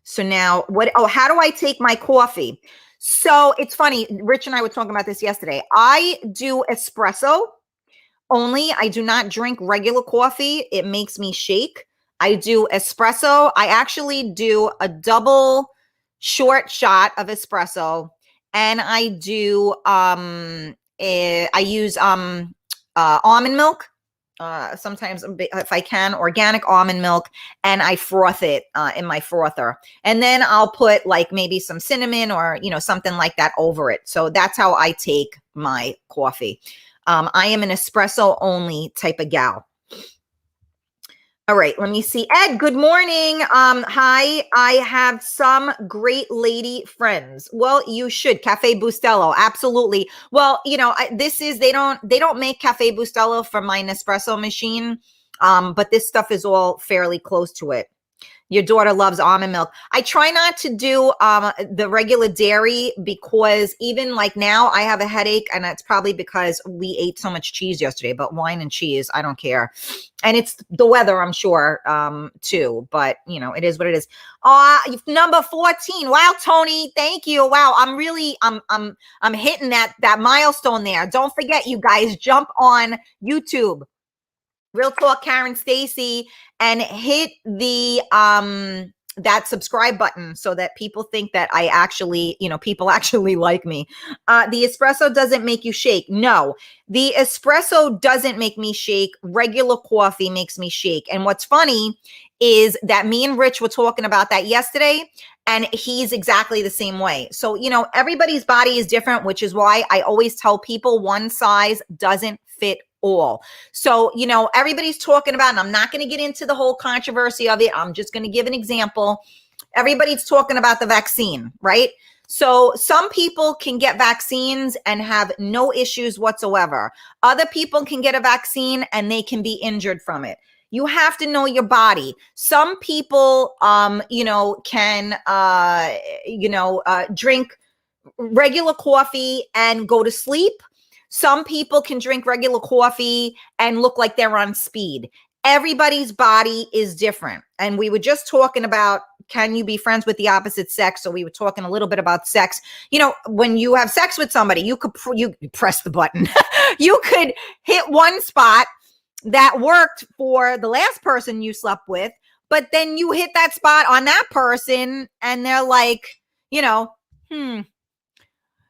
So now how do I take my coffee? So it's funny. Rich and I were talking about this yesterday. I do espresso only. I do not drink regular coffee. It makes me shake. I do espresso. I actually do a double short shot of espresso, and I do, I use, almond milk. Sometimes if I can, organic almond milk, and I froth it in my frother, and then I'll put like maybe some cinnamon or something like that over it. So that's how I take my coffee. I am an espresso only type of gal. All right, let me see. Ed, good morning. Hi, I have some great lady friends. Well, you should. Cafe Bustelo, absolutely. Well, they don't make Cafe Bustelo for my Nespresso machine. But this stuff is all fairly close to it. Your daughter loves almond milk. I try not to do the regular dairy because even like now I have a headache, and it's probably because we ate so much cheese yesterday, but wine and cheese, I don't care. And it's the weather, I'm sure, too, but you know, it is what it is. Number 14. Wow, Tony, thank you. Wow, I'm really, I'm hitting that milestone there. Don't forget, you guys, jump on YouTube, Real Talk Karen Stacy, and hit the that subscribe button so that people think that I actually, you know, people actually like me. The espresso doesn't make you shake. No, the espresso doesn't make me shake. Regular coffee makes me shake. And what's funny is that me and Rich were talking about that yesterday, and he's exactly the same way. So, you know, everybody's body is different, which is why I always tell people one size doesn't fit all. So, you know, everybody's talking about, and I'm not going to get into the whole controversy of it. I'm just going to give an example. Everybody's talking about the vaccine, right? So some people can get vaccines and have no issues whatsoever. Other people can get a vaccine and they can be injured from it. You have to know your body. Some people, you know, can, drink regular coffee and go to sleep. Some people can drink regular coffee and look like they're on speed. Everybody's body is different. And we were just talking about, can you be friends with the opposite sex? So we were talking a little bit about sex. You know, when you have sex with somebody, you could you press the button. You could hit one spot that worked for the last person you slept with, but then you hit that spot on that person and they're like, you know,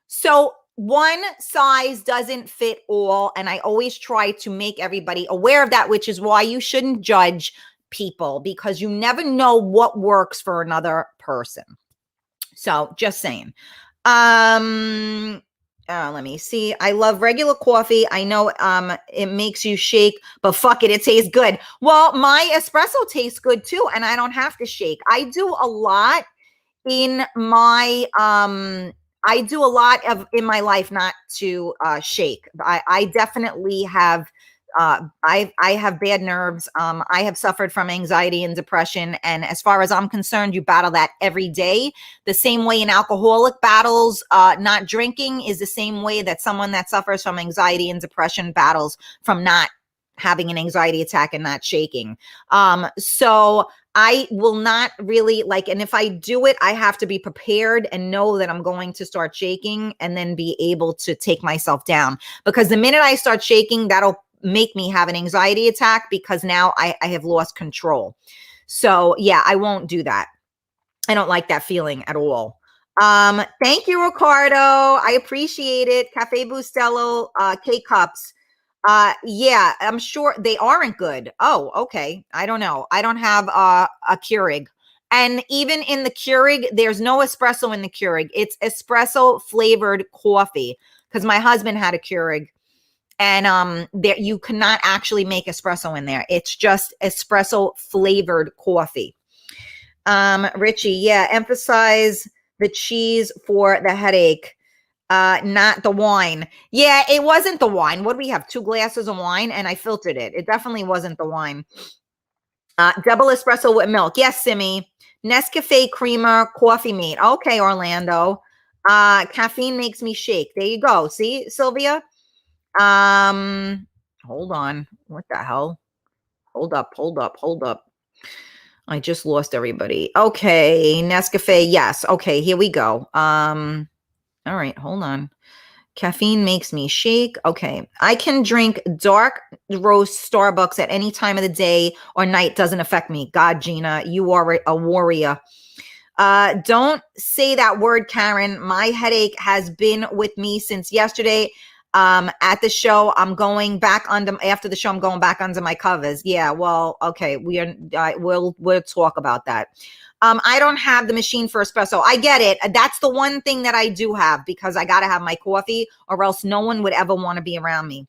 So one size doesn't fit all. And I always try to make everybody aware of that, which is why you shouldn't judge people, because you never know what works for another person. So just saying. Let me see. I love regular coffee. I know it makes you shake, but fuck it, it tastes good. Well, my espresso tastes good too, and I don't have to shake. I do a lot in my in my life not to shake. I definitely have I have bad nerves. I have suffered from anxiety and depression. And as far as I'm concerned, you battle that every day. The same way an alcoholic battles not drinking is the same way that someone that suffers from anxiety and depression battles from not having an anxiety attack and not shaking. So I will not really and if I do it, I have to be prepared and know that I'm going to start shaking and then be able to take myself down. Because the minute I start shaking, that'll make me have an anxiety attack, because now I have lost control. So yeah, I won't do that. I don't like that feeling at all. Thank you, Ricardo. I appreciate it. Cafe Bustelo, K-Cups. Yeah, I'm sure they aren't good. Oh, okay. I don't know. I don't have a Keurig. And even in the Keurig, there's no espresso in the Keurig. It's espresso flavored coffee, because my husband had a Keurig. And there you cannot actually make espresso in there. It's just espresso flavored coffee. Richie, yeah, emphasize the cheese for the headache, not the wine. Yeah, it wasn't the wine. What do we have? 2 glasses of wine, and I filtered it. It definitely wasn't the wine. Double espresso with milk. Yes, Simi. Nescafe creamer, coffee mate. Okay, Orlando. Caffeine makes me shake. There you go. See, Sylvia? Hold on. What the hell? Hold up. I just lost everybody. Okay, Nescafe. Yes. Okay, here we go. All right, hold on. Caffeine makes me shake. Okay, I can drink dark roast Starbucks at any time of the day or night. Doesn't affect me. God, Gina, you are a warrior. Don't say that word, Karen. My headache has been with me since yesterday. At the show, I'm going back after the show, I'm going back under my covers. Yeah, well, okay. We'll talk about that. I don't have the machine for espresso. I get it. That's the one thing that I do have, because I got to have my coffee or else no one would ever want to be around me.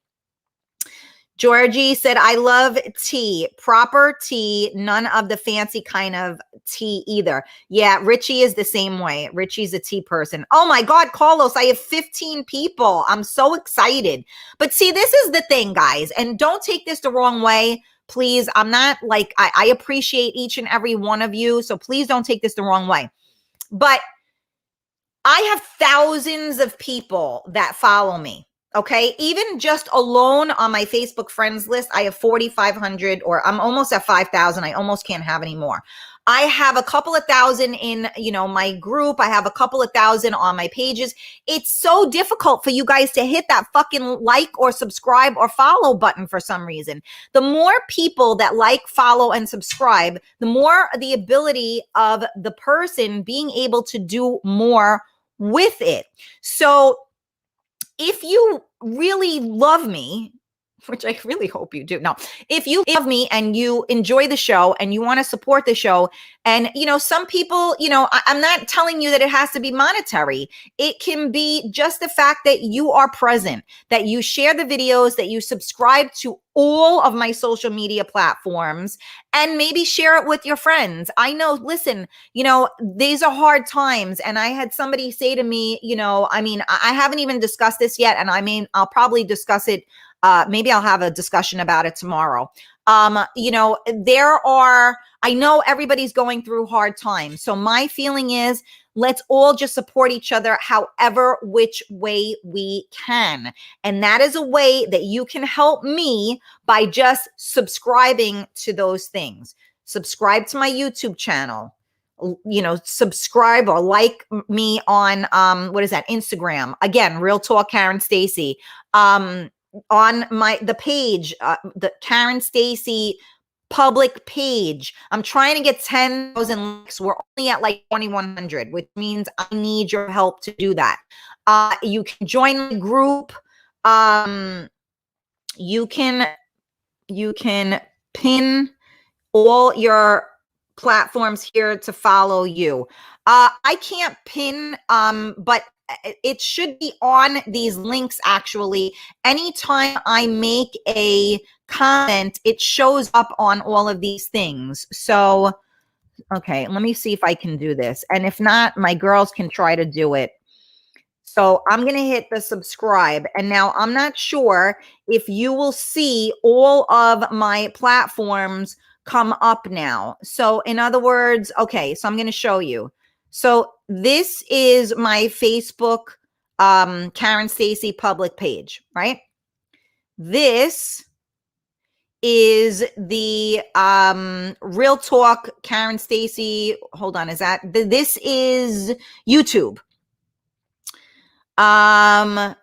Georgie said, I love tea, proper tea, none of the fancy kind of tea either. Yeah, Richie is the same way. Richie's a tea person. Oh my God, Carlos, I have 15 people. I'm so excited. But see, this is the thing, guys, and don't take this the wrong way, Please, I'm not like, I appreciate each and every one of you. So please don't take this the wrong way. But I have thousands of people that follow me. Okay. Even just alone on my Facebook friends list, I have 4,500, or I'm almost at 5,000. I almost can't have any more. I have a couple of thousand in, my group. I have a couple of thousand on my pages. It's so difficult for you guys to hit that fucking like or subscribe or follow button for some reason. The more people that like, follow, and subscribe, the more the ability of the person being able to do more with it. So if you really love me, which I really hope you do. No, if you love me and you enjoy the show and you want to support the show, and, some people, I'm not telling you that it has to be monetary. It can be just the fact that you are present, that you share the videos, that you subscribe to all of my social media platforms, and maybe share it with your friends. I know, listen, these are hard times. And I had somebody say to me, I haven't even discussed this yet. And I'll probably discuss it. Maybe I'll have a discussion about it tomorrow. I know everybody's going through hard times. So my feeling is, let's all just support each other however which way we can. And that is a way that you can help me by just subscribing to those things. Subscribe to my YouTube channel. Subscribe or like me on Instagram. Again, Real Talk Karen Stacy. On the page, the Karen Stacy public page. I'm trying to get 10,000 likes. We're only at like 2,100, which means I need your help to do that. You can join the group. You can pin all your platforms here to follow you. I can't pin, but it should be on these links. Actually, anytime I make a comment, it shows up on all of these things. So, okay, let me see if I can do this. And if not, my girls can try to do it. So I'm going to hit the subscribe. And now I'm not sure if you will see all of my platforms come up now. So in other words, okay, so I'm going to show you. So this is my Facebook Karen Stacy public page, right? This is the Real Talk Karen Stacy. Hold on, this is YouTube. And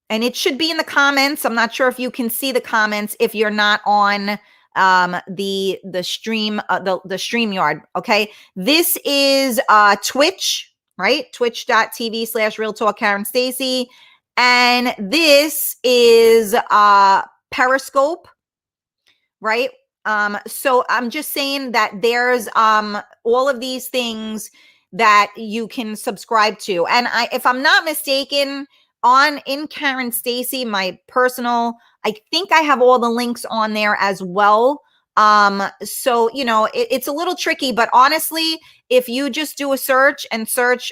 it should be in the comments. I'm not sure if you can see the comments if you're not on the stream, the StreamYard. Okay. This is Twitch, right? Twitch.tv/Real Talk Karen Stacy. And this is Periscope, right? So I'm just saying that there's all of these things that you can subscribe to. And if I'm not mistaken, in Karen Stacy, my personal, I think I have all the links on there as well. So, it's a little tricky, but honestly, if you just do a search and search,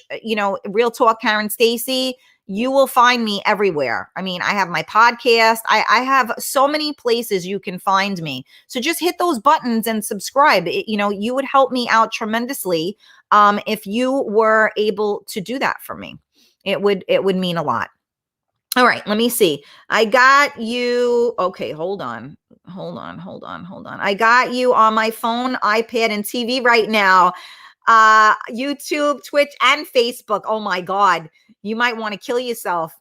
Real Talk Karen Stacy, you will find me everywhere. I mean, I have my podcast. I have so many places you can find me. So just hit those buttons and subscribe. You would help me out tremendously if you were able to do that for me. It would mean a lot. All right, let me see. I got you. Okay, hold on. I got you on my phone, iPad, and TV right now. YouTube, Twitch, and Facebook. Oh my God. You might want to kill yourself.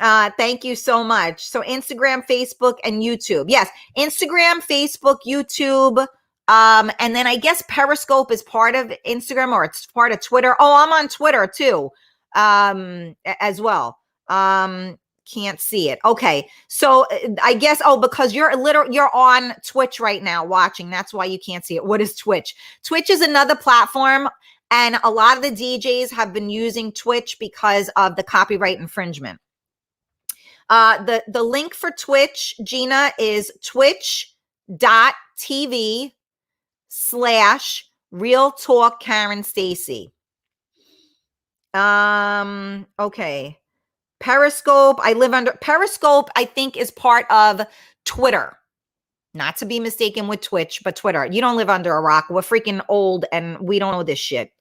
Thank you so much. So Instagram, Facebook, and YouTube. Yes, Instagram, Facebook, YouTube. And then I guess Periscope is part of Instagram, or it's part of Twitter. Oh, I'm on Twitter too, as well. Can't see it. Okay. So I guess, because you're on Twitch right now watching. That's why you can't see it. What is Twitch? Twitch is another platform. And a lot of the DJs have been using Twitch because of the copyright infringement. The link for Twitch, Gina, is twitch.tv/Real Talk Karen Stacy. Okay. Periscope, I live under Periscope, I think is part of Twitter. Not to be mistaken with Twitch, but Twitter. You don't live under a rock. We're freaking old and we don't know this shit.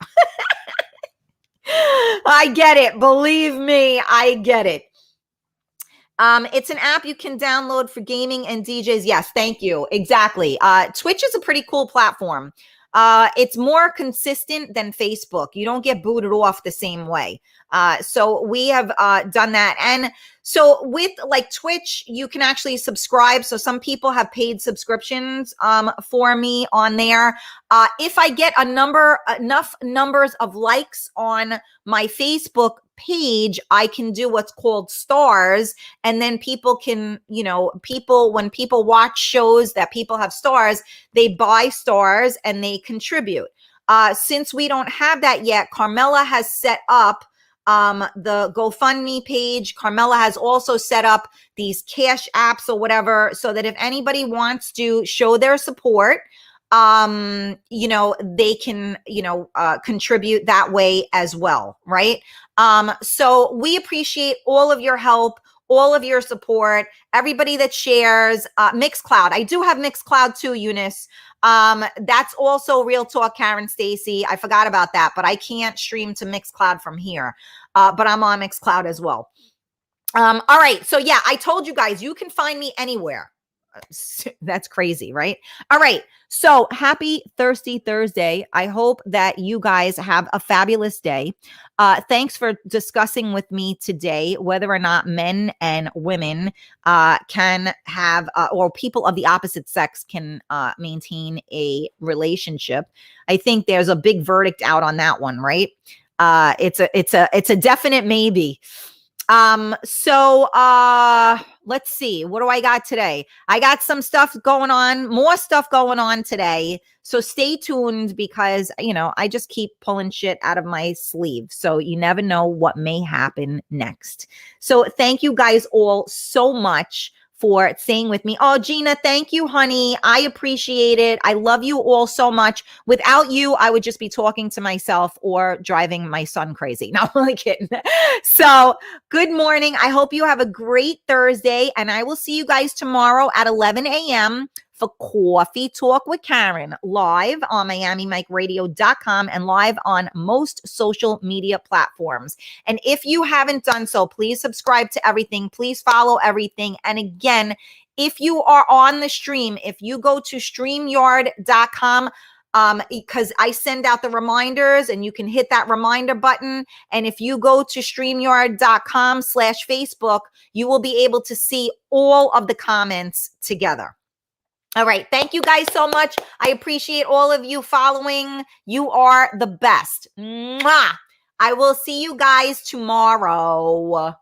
I get it. Believe me, I get it. It's an app you can download for gaming and DJs. Yes, thank you. Exactly. Twitch is a pretty cool platform. It's more consistent than Facebook. You don't get booted off the same way. So we have done that. And so with like Twitch, you can actually subscribe. So some people have paid subscriptions for me on there. If I get enough numbers of likes on my Facebook page, I can do what's called stars. And then people can, when people watch shows that people have stars, they buy stars and they contribute. Since we don't have that yet, Carmela has set up the GoFundMe page. Carmela has also set up these cash apps or whatever, so that if anybody wants to show their support, they can, contribute that way as well. Right. So we appreciate all of your help, all of your support, everybody that shares. Mixcloud. I do have Mixcloud too, Eunice. That's also Real Talk Karen Stacy. I forgot about that, but I can't stream to Mixcloud from here. But I'm on Mixcloud as well. All right. So yeah, I told you guys, you can find me anywhere. That's crazy, right? All right. So happy Thirsty Thursday. I hope that you guys have a fabulous day. Thanks for discussing with me today whether or not men and women can have, or people of the opposite sex can maintain a relationship. I think there's a big verdict out on that one, right? It's a definite maybe. So let's see. What do I got today? I got some stuff going on, more stuff going on today. So stay tuned because, I just keep pulling shit out of my sleeve. So you never know what may happen next. So thank you guys all so much for staying with me. Oh, Gina, thank you, honey. I appreciate it. I love you all so much. Without you, I would just be talking to myself or driving my son crazy. No, I'm only kidding. So good morning. I hope you have a great Thursday, and I will see you guys tomorrow at 11 a.m. for Coffee Talk with Karen, live on MiamiMikeRadio.com and live on most social media platforms. And if you haven't done so, please subscribe to everything. Please follow everything. And again, if you are on the stream, if you go to StreamYard.com, because I send out the reminders and you can hit that reminder button. And if you go to StreamYard.com/Facebook, you will be able to see all of the comments together. All right. Thank you guys so much. I appreciate all of you following. You are the best. Mwah! I will see you guys tomorrow.